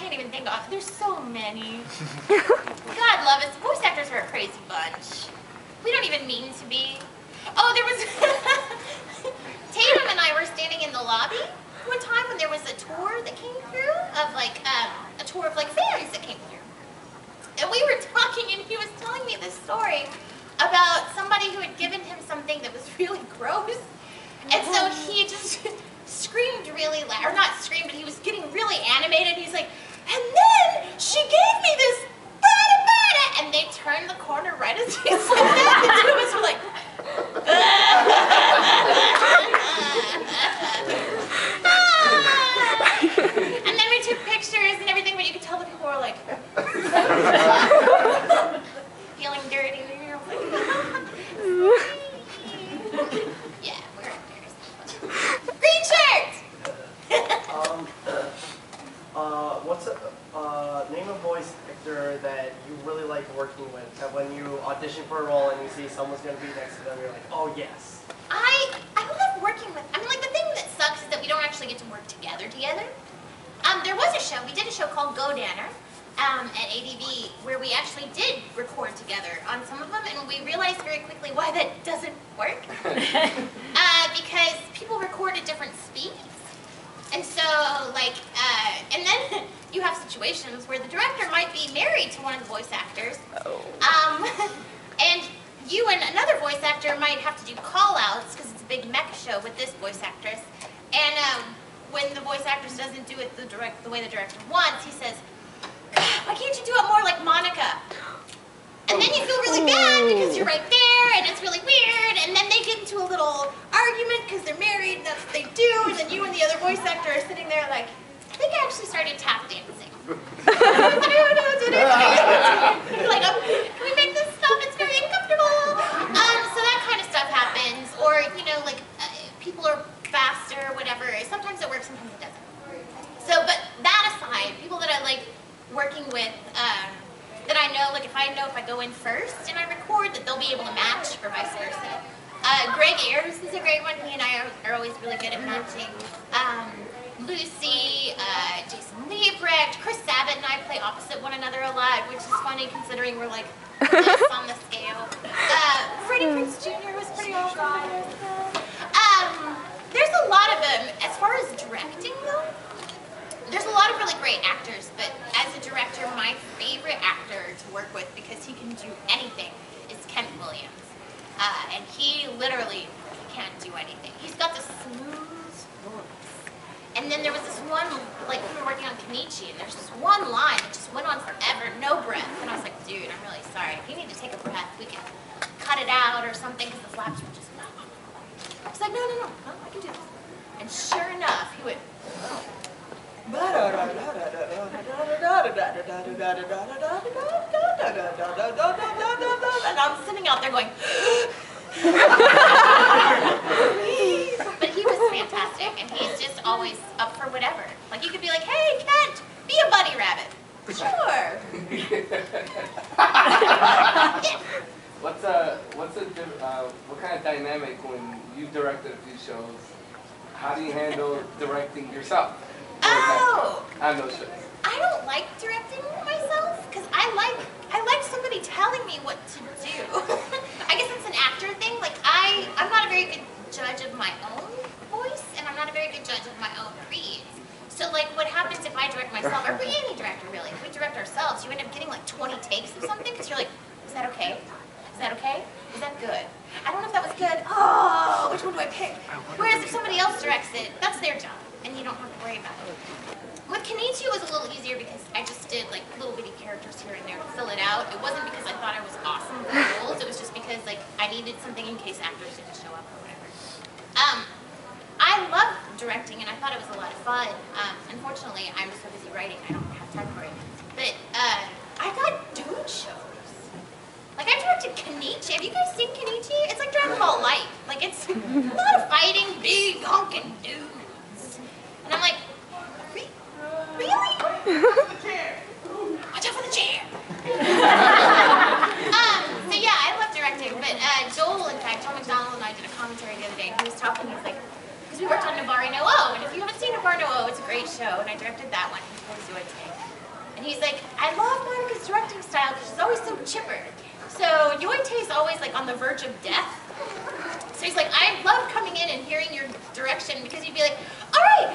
can't even think of. There's so many. God love us. Voice actors are a crazy bunch. We don't even mean to be. Oh, there was Tatum and I were standing in the lobby one time when there was a tour that came through of like a tour of like fans that came through, and we were talking, and he was telling me this story about somebody who had given him something that was really gross, and so he just screamed really loud, or not screamed, but he was getting really animated. He's like, and then she gave me this bada, and they turned the corner right as he said that. The two of us were like, and then we took pictures and everything, but you could tell the people were like, feeling dirty. Yeah, we're embarrassed. Green shirt! What's a name a voice actor that you really like working with? That when you audition for a role and you see someone's going to be next to them, you're like, oh yes. I love working with, I mean, like, the thing that sucks is that we don't actually get to work together. There was a show, we did a show called Go Danner at ADV where we actually did record together on some of them, and we realized very quickly why that doesn't work. Because people record at different speeds. And so, like, and then you have situations where the director might be married to one of the voice actors. And you and another voice actor might have to do call-outs because it's a big mecha show with this voice actress. And when the voice actress doesn't do it the way the director wants, he says, why can't you do it more like Monica? And then you feel really bad because you're right there and it's really weird, and then they get into a little argument because they're married and that's what they do, and then you and the other voice actor are sitting there like, I think I actually started tap dancing. Like, can we make this stop? It's very uncomfortable. So that kind of stuff happens, or, you know, like, people are faster, whatever. Sometimes it works, sometimes it doesn't. So, but that aside, people that I like working with, that I know, like if I go in first and I record, that they'll be able to match, or vice versa. Greg Ayers is a great one. He and I are always really good at matching. Lucy, Jason Liebrecht, Chris Sabat and I play opposite one another a lot, which is funny considering we're like this on the scale. Freddie Prinze Jr. was pretty awesome. There's a lot of them. As far as directing though, there's a lot of really great actors, but as a director, my favorite actor to work with, because he can do anything, is Kent Williams. And he literally can't do anything. He's got this smooth voice. And then there was this one, like we were working on Kenichi, and there's this one line that just went on forever, no breath. And I was like, dude, I'm really sorry. If you need to take a breath, we can cut it out or something, because the flaps were just, I was like, no, I can do this. And sure enough, he went, and I'm sitting out there going, but he was fantastic, and he's just always up for whatever. Like, you could be like, hey, Kent, be a bunny rabbit. Sure. What kind of dynamic when you've directed a few shows? How do you handle directing yourself? Oh! I have no shows. I don't like directing myself because I like somebody telling me what to do. I guess it's an actor thing. Like I'm not a very good judge of my own voice, and I'm not a very good judge of my own reads. So like what happens if I direct myself, or any director really, if we direct ourselves, you end up getting like 20 takes of something because you're like, is that okay? Is that okay? Is that good? I don't know if that was good. Oh, which one do I pick? Whereas if somebody else directs it, that's their job, and you don't have to worry about it. With Kenichi, it was a little easier because I just did like little bitty characters here and there to fill it out. It wasn't because I thought I was awesome with the roles. It was just because like I needed something in case actors didn't show up or whatever. I love directing, and I thought it was a lot of fun. Unfortunately, I'm so busy writing, I don't have time for it. But I got dude shows. Like I directed Kenichi. Have you guys seen Kenichi? It's like Dragon Ball Light. Like it's a lot of fighting big honking dudes. And I'm like, really? Watch out for the chair. So yeah, I love directing, but Joel, in fact, Tom McDonald and I did a commentary the other day, and he was talking, he's like, because we worked on Navari No O, and if you haven't seen Navari No O, it's a great great show, and I directed that one. He plays Yoite. And he's like, I love Monica's directing style because she's always so chipper. So Yoite is always like on the verge of death. So he's like, I love coming in and hearing your direction because you'd be like, all right,